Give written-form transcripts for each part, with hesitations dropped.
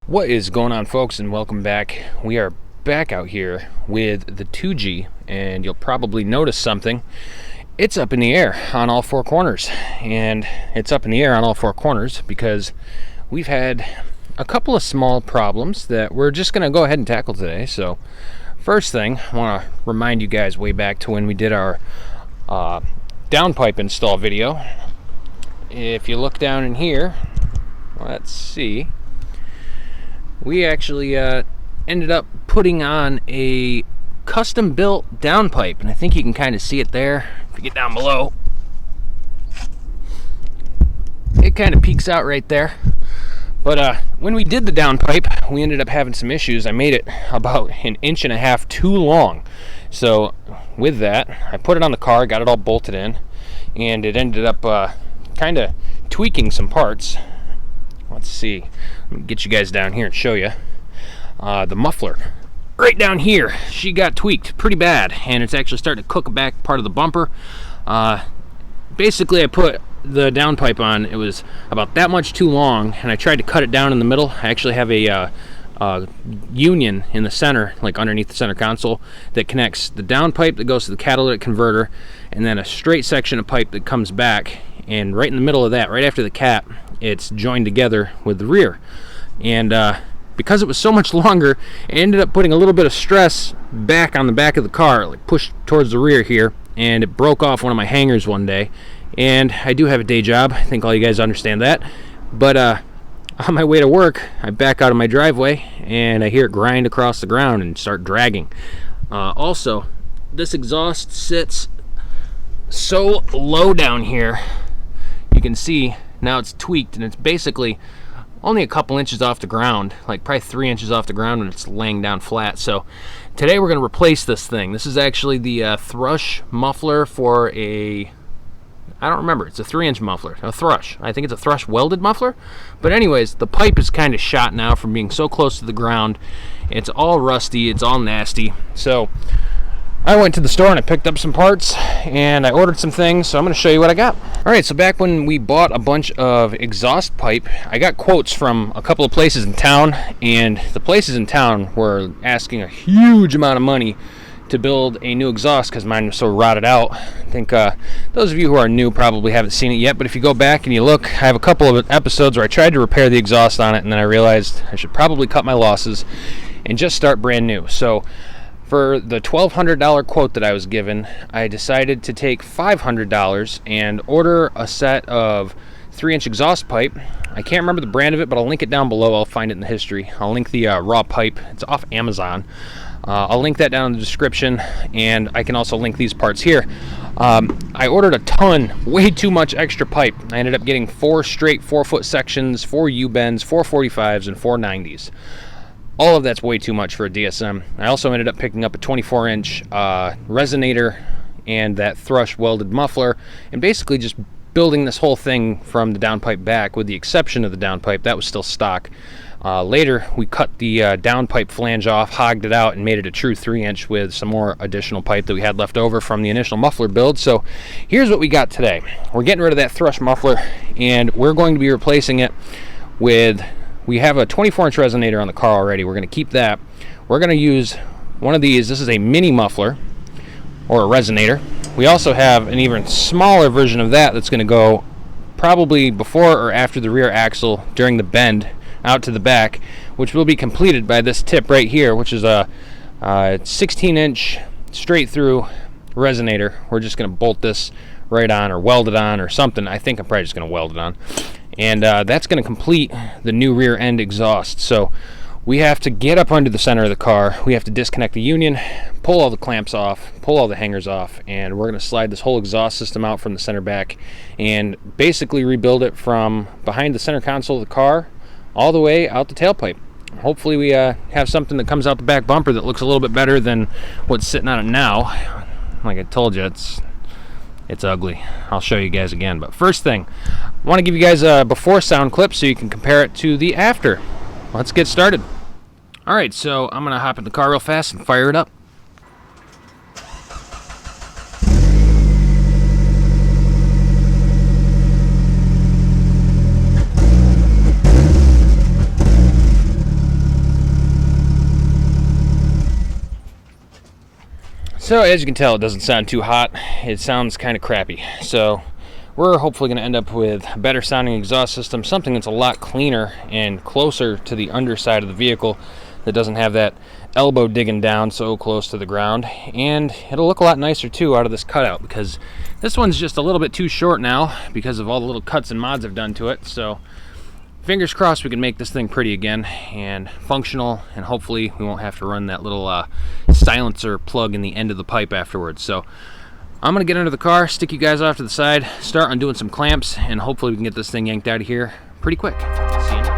What is going on, folks, and welcome back. We are back out here with the 2G, and you'll probably notice something. It's up in the air on all four corners, and it's up in the air on all four corners because we've had a couple of small problems that we're just going to go ahead and tackle today. So first thing, I want to remind you guys way back to when we did our downpipe install video. If you look down in here, let's see, we actually ended up putting on a custom built downpipe, and I think you can kind of see it there. If you get down below, it kind of peeks out right there. But when we did the downpipe, we ended up having some issues. I made it about 1.5 inches too long. So with that, I put it on the car, got it all bolted in, and it ended up kind of tweaking some parts. Let's see, let me get you guys down here and show you. The muffler right down here, she got tweaked pretty bad, and it's actually starting to cook back part of the bumper. Basically, I put the downpipe on, it was about that much too long, and I tried to cut it down in the middle. I actually have a union in the center, like underneath the center console, that connects the downpipe that goes to the catalytic converter, and then a straight section of pipe that comes back, and right in the middle of that, right after the cap, it's joined together with the rear. And because it was so much longer, it ended up putting a little bit of stress back on the back of the car, like pushed towards the rear here, and it broke off one of my hangers one day. And I do have a day job, I think all you guys understand that. But on my way to work, I back out of my driveway and I hear it grind across the ground and start dragging. Also, this exhaust sits so low down here. You can see now it's tweaked, and it's basically only a couple inches off the ground, like probably 3 inches off the ground when it's laying down flat. So today we're going to replace this thing. This is actually the thrush muffler for I don't remember, it's a 3-inch muffler, a thrush. I think it's a thrush welded muffler. But anyways, the pipe is kind of shot now from being so close to the ground. It's all rusty, it's all nasty. So I went to the store and I picked up some parts and I ordered some things, so I'm going to show you what I got. Alright, so back when we bought a bunch of exhaust pipe, I got quotes from a couple of places in town, and the places in town were asking a huge amount of money to build a new exhaust because mine was so rotted out. I think those of you who are new probably haven't seen it yet, but if you go back and you look, I have a couple of episodes where I tried to repair the exhaust on it, and then I realized I should probably cut my losses and just start brand new. So for the $1,200 quote that I was given, I decided to take $500 and order a set of 3-inch exhaust pipe. I can't remember the brand of it, but I'll link it down below. I'll find it in the history. I'll link the raw pipe. It's off Amazon. I'll link that down in the description, and I can also link these parts here. I ordered a ton, way too much extra pipe. I ended up getting 4 straight 4-foot sections, 4 U-bends, 4 45s, and 4 90s. All of that's way too much for a DSM. I also ended up picking up a 24-inch resonator and that thrush welded muffler, and basically just building this whole thing from the downpipe back, with the exception of the downpipe. That was still stock. Later, we cut the downpipe flange off, hogged it out, and made it a true 3-inch with some more additional pipe that we had left over from the initial muffler build. So here's what we got today. We're getting rid of that thrush muffler, and we're going to be replacing it with, we have a 24-inch resonator on the car already. We're going to keep that. We're going to use one of these. This is a mini muffler, or a resonator. We also have an even smaller version of that that's going to go probably before or after the rear axle during the bend out to the back, which will be completed by this tip right here, which is a 16-inch straight through resonator. We're just going to bolt this right on, or weld it on, or something. I think I'm probably just going to weld it on, and that's going to complete the new rear end exhaust. So we have to get up under the center of the car. We have to disconnect the union, pull all the clamps off, pull all the hangers off, and we're going to slide this whole exhaust system out from the center back and basically rebuild it from behind the center console of the car all the way out the tailpipe. Hopefully we have something that comes out the back bumper that looks a little bit better than what's sitting on it now. Like I told you, it's ugly. I'll show you guys again. But first thing, I want to give you guys a before sound clip so you can compare it to the after. Let's get started. Alright, so I'm going to hop in the car real fast and fire it up. So as you can tell, it doesn't sound too hot. It sounds kind of crappy. So we're hopefully going to end up with a better sounding exhaust system, something that's a lot cleaner and closer to the underside of the vehicle that doesn't have that elbow digging down so close to the ground. And it'll look a lot nicer too out of this cutout, because this one's just a little bit too short now because of all the little cuts and mods I've done to it. So fingers crossed we can make this thing pretty again and functional, and hopefully we won't have to run that little silencer plug in the end of the pipe afterwards. So I'm gonna get under the car, stick you guys off to the side, start undoing some clamps, and hopefully we can get this thing yanked out of here pretty quick. See you.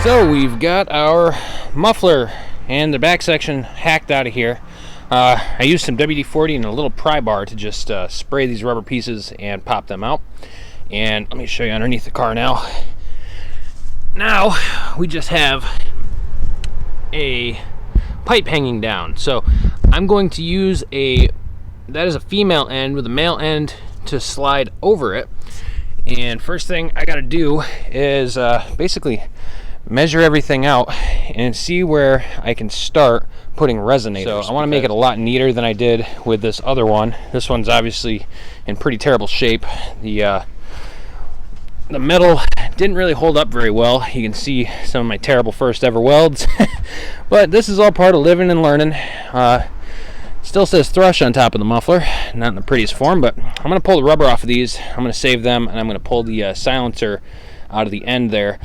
So we've got our muffler and the back section hacked out of here. I used some WD-40 and a little pry bar to just spray these rubber pieces and pop them out. And let me show you underneath the car now. Now we just have a pipe hanging down. So I'm going to use that is a female end with a male end to slide over it. And first thing I gotta do is basically measure everything out and see where I can start putting resonators. So I want to make it a lot neater than I did with this other one. This one's obviously in pretty terrible shape. The metal didn't really hold up very well. You can see some of my terrible first ever welds. But this is all part of living and learning. Still says thrush on top of the muffler, not in the prettiest form, but I'm going to pull the rubber off of these. I'm going to save them, and I'm going to pull the silencer out of the end there.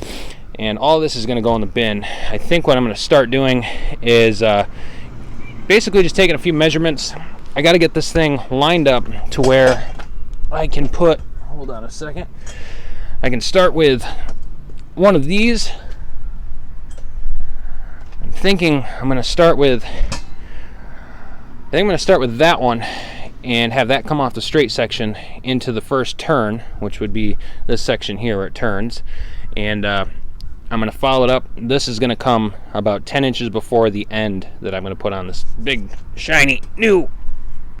And all this is going to go in the bin. I think what I'm going to start doing is basically just taking a few measurements. I got to get this thing lined up to where I can put, hold on a second, I can start with one of these. I'm thinking I'm going to start with, that one and have that come off the straight section into the first turn, which would be this section here where it turns. And I'm going to follow it up. This is going to come about 10 inches before the end that I'm going to put on this big, shiny, new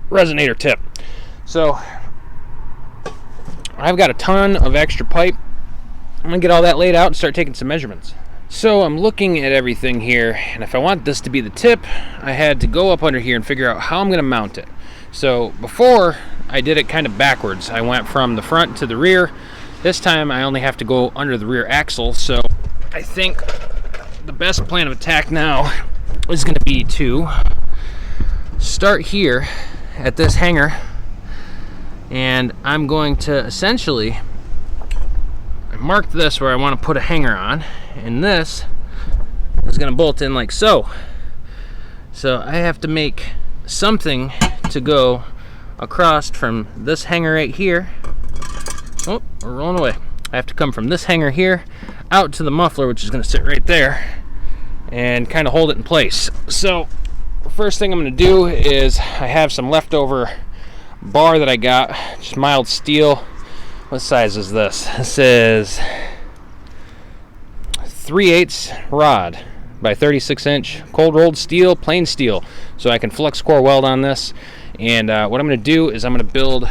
resonator tip. So I've got a ton of extra pipe. I'm going to get all that laid out and start taking some measurements. So I'm looking at everything here, and if I want this to be the tip, I had to go up under here and figure out how I'm going to mount it. So before, I did it kind of backwards. I went from the front to the rear. This time I only have to go under the rear axle, so I think the best plan of attack now is going to be to start here at this hanger, and I'm going to essentially mark this where I want to put a hanger on, and this is going to bolt in like so. So I have to make something to go across from this hanger right here. Oh, we're rolling away. I have to come from this hanger here out to the muffler, which is going to sit right there, and kind of hold it in place. So first thing I'm going to do is I have some leftover bar that I got, just mild steel. What size is this? This is 3/8 rod by 36 inch cold rolled steel, plain steel. So I can flux core weld on this. And what I'm going to do is I'm going to build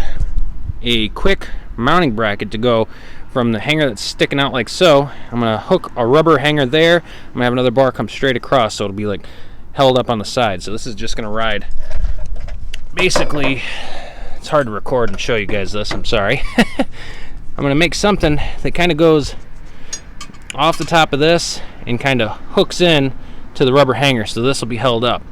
a quick mounting bracket to go from the hanger that's sticking out like so. I'm going to hook a rubber hanger there. I'm going to have another bar come straight across, so it'll be like held up on the side. So this is just going to ride. Basically, it's hard to record and show you guys this, I'm sorry. I'm going to make something that kind of goes off the top of this and kind of hooks in to the rubber hanger, so this will be held up.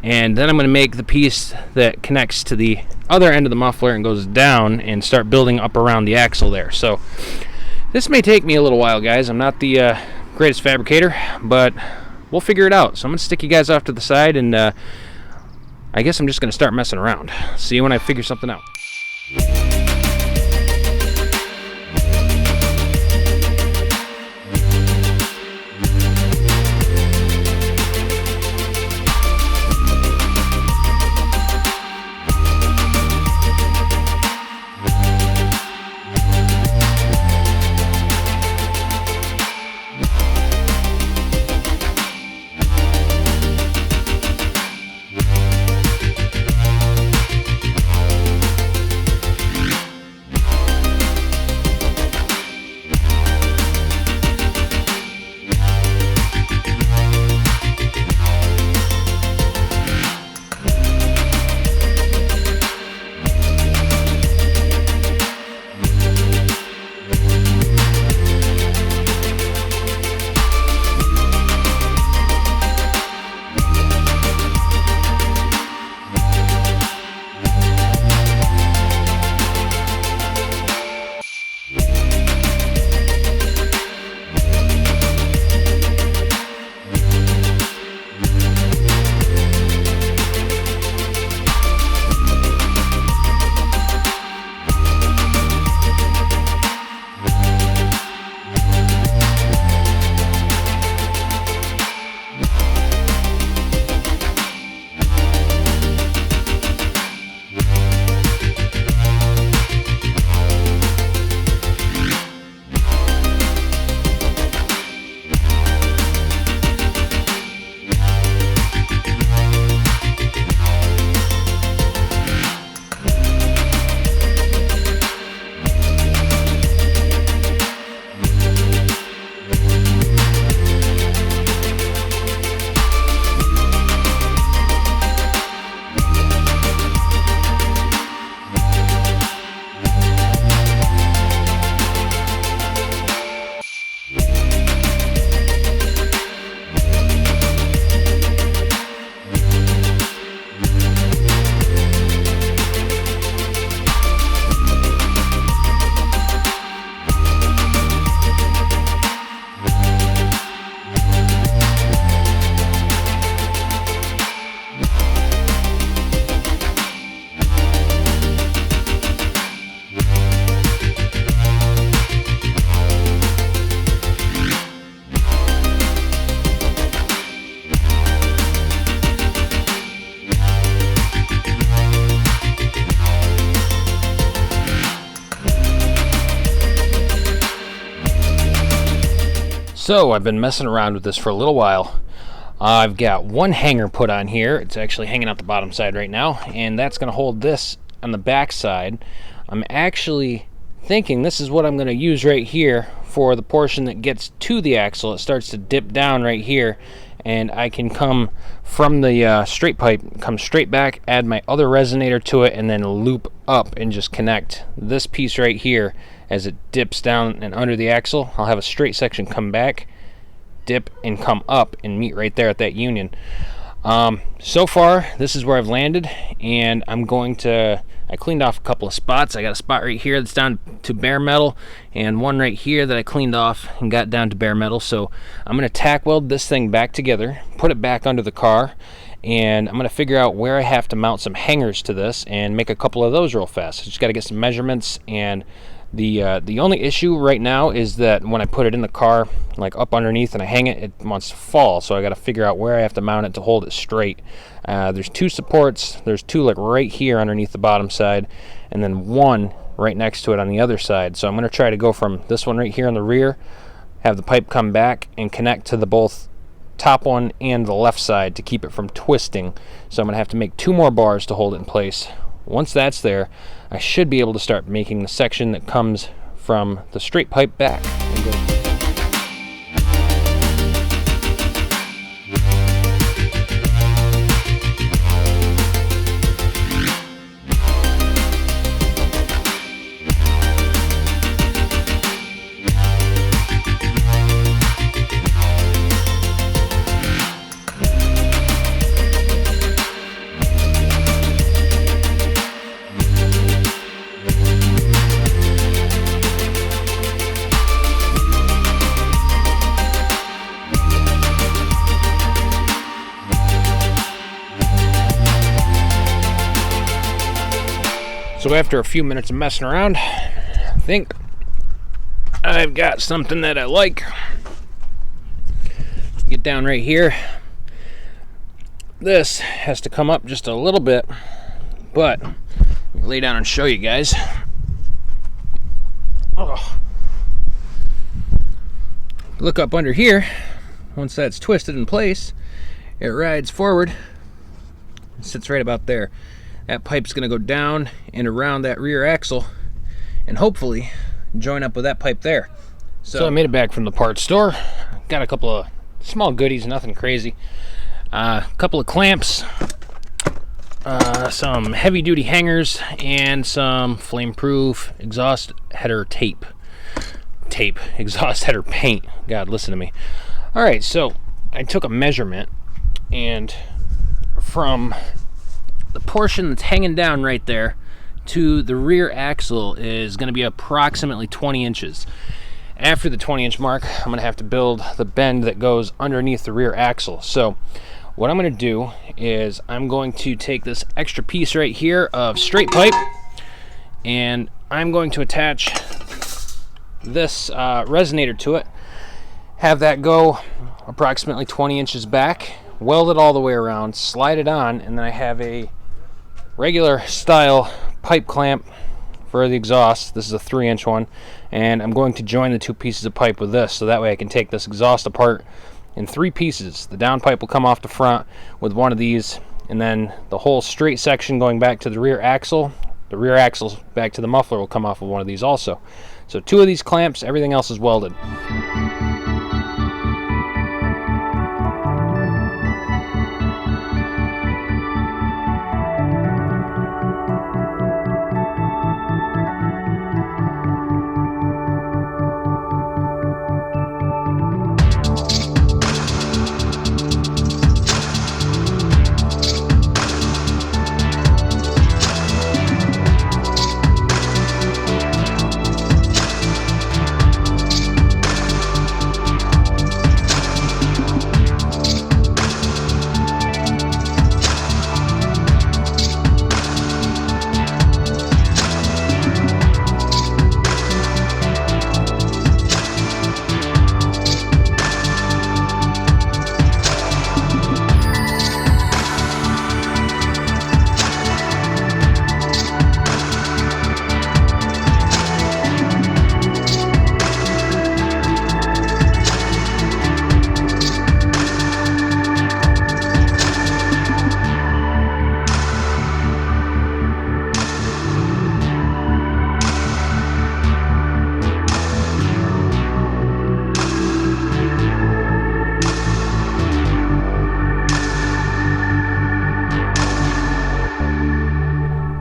And then I'm going to make the piece that connects to the other end of the muffler and goes down and start building up around the axle there. So this may take me a little while, guys. I'm not the greatest fabricator, but we'll figure it out. So I'm going to stick you guys off to the side, and I guess I'm just going to start messing around. See you when I figure something out. So I've been messing around with this for a little while. I've got one hanger put on here. It's actually hanging out the bottom side right now, and that's going to hold this on the back side. I'm actually thinking this is what I'm going to use right here for the portion that gets to the axle. It starts to dip down right here, and I can come from the straight pipe, come straight back, add my other resonator to it, and then loop up and just connect this piece right here as it dips down and under the axle. I'll have a straight section come back, dip, and come up and meet right there at that union. So far, this is where I've landed, and I'm going to, I cleaned off a couple of spots. I got a spot right here that's down to bare metal, and one right here that I cleaned off and got down to bare metal. So I'm going to tack weld this thing back together, put it back under the car, and I'm going to figure out where I have to mount some hangers to this and make a couple of those real fast. I just got to get some measurements, and the only issue right now is that when I put it in the car, like up underneath, and I hang it, it wants to fall. So I got to figure out where I have to mount it to hold it straight. There's two supports. There's two like right here underneath the bottom side, and then one right next to it on the other side. So I'm going to try to go from this one right here on the rear, have the pipe come back and connect to the both top one and the left side to keep it from twisting. So I'm going to have to make two more bars to hold it in place. Once that's there, I should be able to start making the section that comes from the straight pipe back. So after a few minutes of messing around, I think I've got something that I like. Get down right here. This has to come up just a little bit, but let me lay down and show you guys. Oh. Look up under here. Once that's twisted in place, it rides forward. It sits right about there. That pipe's going to go down and around that rear axle and hopefully join up with that pipe there. So I made it back from the parts store. Got a couple of small goodies, nothing crazy. A couple of clamps, some heavy duty hangers, and some flame-proof exhaust header exhaust header paint. God, listen to me. All right, so I took a measurement, and from the portion that's hanging down right there to the rear axle is going to be approximately 20 inches. After the 20-inch mark, I'm going to have to build the bend that goes underneath the rear axle. So what I'm going to do is I'm going to take this extra piece right here of straight pipe, and I'm going to attach this resonator to it, have that go approximately 20 inches back, weld it all the way around, slide it on, and then I have a regular style pipe clamp for the exhaust. This is a 3-inch one, and I'm going to join the two pieces of pipe with this, so that way I can take this exhaust apart in 3 pieces. The downpipe will come off the front with one of these, and then the whole straight section going back to the rear axle back to the muffler will come off of one of these also. So 2 of these clamps, everything else is welded.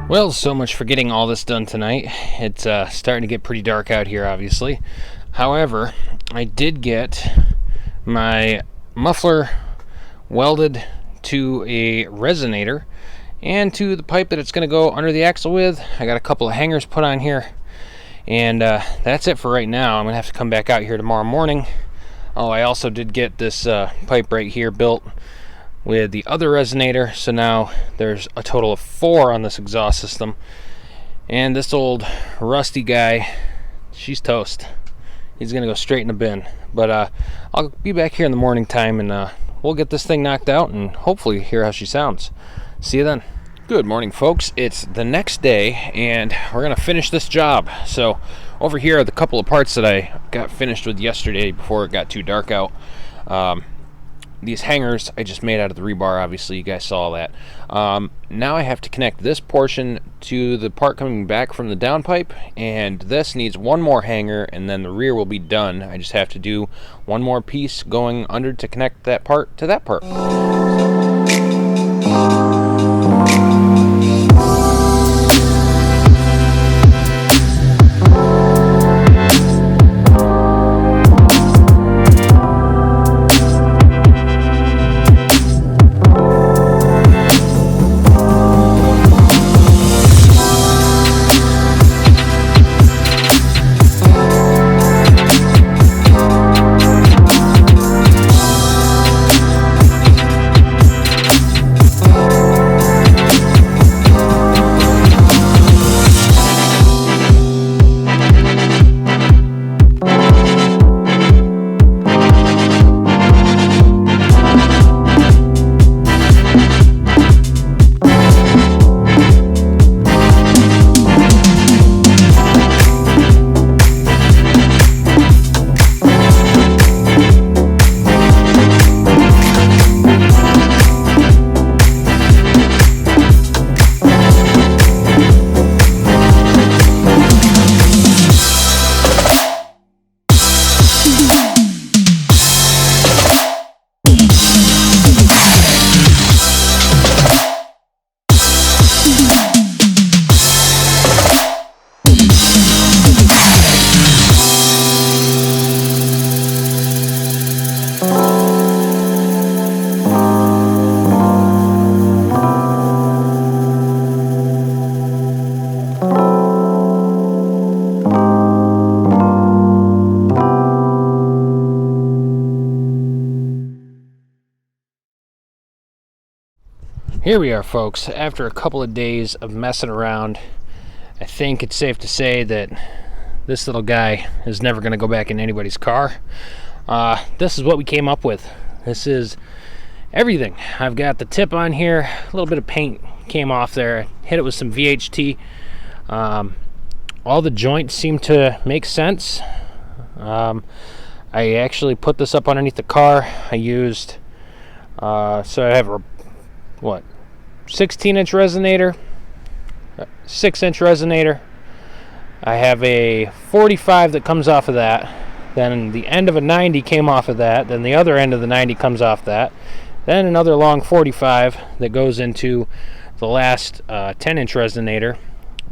Well, so much for getting all this done tonight. It's starting to get pretty dark out here, obviously. However, I did get my muffler welded to a resonator and to the pipe that it's going to go under the axle with. I got a couple of hangers put on here, and that's it for right now. I'm going to have to come back out here tomorrow morning. Oh, I also did get this pipe right here built with the other resonator, so now there's a total of 4 on this exhaust system. And this old rusty guy, she's toast. He's gonna go straight in the bin. But I'll be back here in the morning time, and we'll get this thing knocked out and hopefully hear how she sounds. See you then. Good morning, folks. It's the next day, and we're gonna finish this job. So over here are the couple of parts that I got finished with yesterday before it got too dark out. These hangers I just made out of the rebar, obviously you guys saw that. Now I have to connect this portion to the part coming back from the downpipe, and this needs one more hanger, and then the rear will be done. I just have to do one more piece going under to connect that part to that part. Here we are, folks. After a couple of days of messing around, I think it's safe to say that this little guy is never going to go back in anybody's car. This is what we came up with. This is everything. I've got the tip on here. A little bit of paint came off there. Hit it with some VHT. All the joints seem to make sense. I actually put this up underneath the car. I used, so I have a, 16-inch resonator, 6-inch resonator. I have a 45 that comes off of that. Then the end of a 90 came off of that. Then the other end of the 90 comes off that. Then another long 45 that goes into the last 10-inch resonator.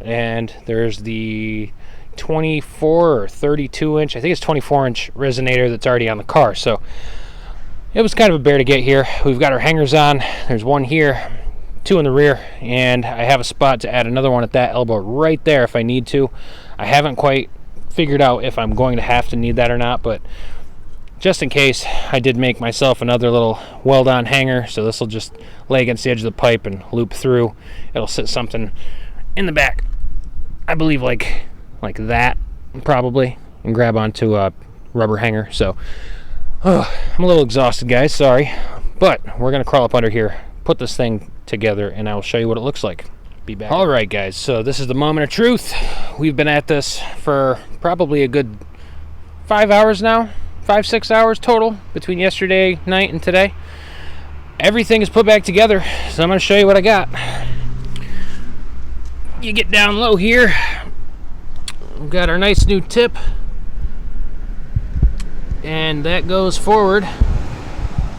And there's the 24 or 32-inch, I think it's 24-inch resonator that's already on the car. So it was kind of a bear to get here. We've got our hangers on. There's one here, 2 in the rear, and I have a spot to add another one at that elbow right there if I need to. I haven't quite figured out if I'm going to have to need that or not, but just in case, I did make myself another little weld-on hanger, so this will just lay against the edge of the pipe and loop through. It'll sit something in the back, I believe like that probably, and grab onto a rubber hanger. So I'm a little exhausted, guys, sorry, but we're gonna crawl up under here, put this thing together, and I will show you what it looks like. Be back. All right, guys, so this is the moment of truth. We've been at this for probably a good 5 hours now, 5-6 hours total between yesterday night and today. Everything is put back together, so I'm going to show you what I got. You get down low here, we've got our nice new tip, and that goes forward,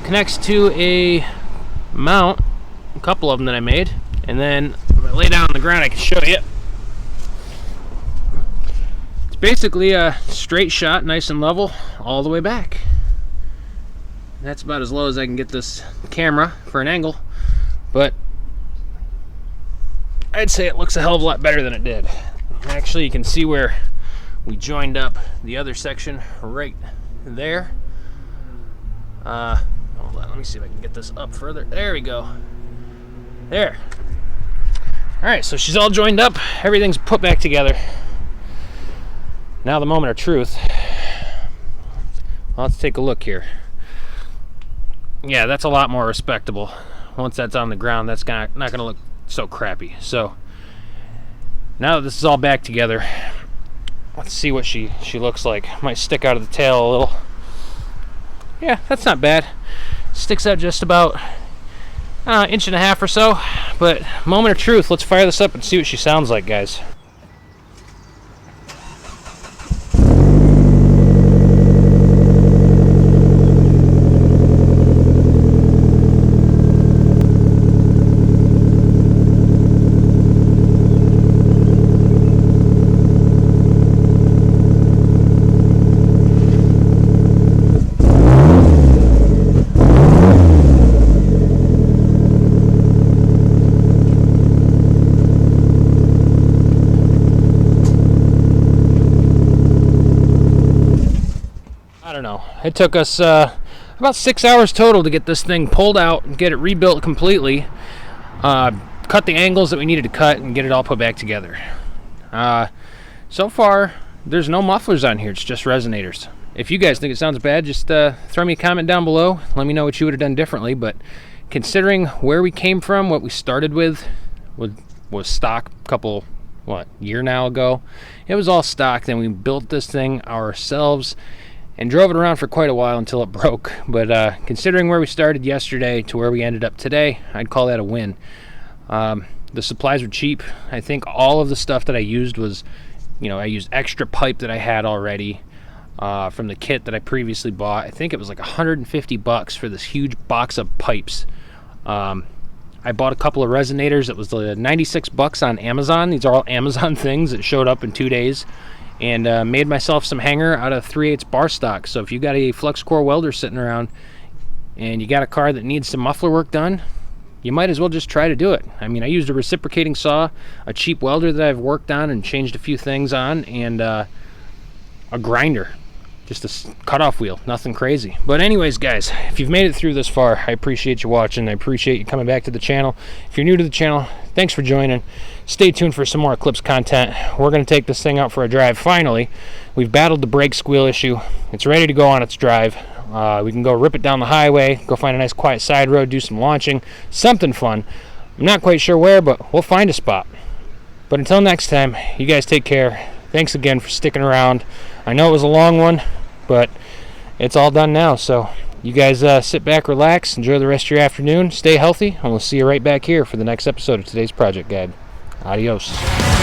connects to a mount, a couple of them that I made, and then if I lay down on the ground I can show you. It's basically a straight shot, nice and level, all the way back. That's about as low as I can get this camera for an angle, but I'd say it looks a hell of a lot better than it did. Actually, you can see where we joined up the other section right there. Hold on, let me see if I can get this up further. There we go. There. Alright, so she's all joined up. Everything's put back together. Now the moment of truth. Well, let's take a look here. Yeah, that's a lot more respectable. Once that's on the ground, that's not going to look so crappy. So now that this is all back together, let's see what she looks like. Might stick out of the tail a little. Yeah, that's not bad. Sticks out just about inch and a half or so. But moment of truth, let's fire this up and see what she sounds like, guys. It took us about 6 hours total to get this thing pulled out and get it rebuilt completely. Cut the angles that we needed to cut and get it all put back together. So far, there's no mufflers on here. It's just resonators. If you guys think it sounds bad, just throw me a comment down below. Let me know what you would have done differently. But considering where we came from, what we started with was stock a couple, year now ago. It was all stock. Then we built this thing ourselves and drove it around for quite a while until it broke. But considering where we started yesterday to where we ended up today, I'd call that a win. The supplies were cheap. I think all of the stuff that I used was, I used extra pipe that I had already from the kit that I previously bought. I think it was like $150 for this huge box of pipes. I bought a couple of resonators. It was $96 on Amazon. These are all Amazon things that showed up in 2 days. And made myself some hanger out of 3/8 bar stock. So if you got a flux core welder sitting around and you got a car that needs some muffler work done, you might as well just try to do it. I mean, I used a reciprocating saw, a cheap welder that I've worked on and changed a few things on, and a grinder. just a cutoff wheel, nothing crazy. But anyways, guys, if you've made it through this far, I appreciate you watching. I appreciate you coming back to the channel. If you're new to the channel, thanks for joining. Stay tuned for some more Eclipse content. We're going to take this thing out for a drive. Finally, we've battled the brake squeal issue. It's ready to go on its drive. We can go rip it down the highway, go find a nice quiet side road, do some launching, something fun. I'm not quite sure where, but we'll find a spot. But until next time, you guys take care. Thanks again for sticking around. I know it was a long one, but it's all done now. So you guys sit back, relax, enjoy the rest of your afternoon, stay healthy, and we'll see you right back here for the next episode of today's Project Guide. Adios.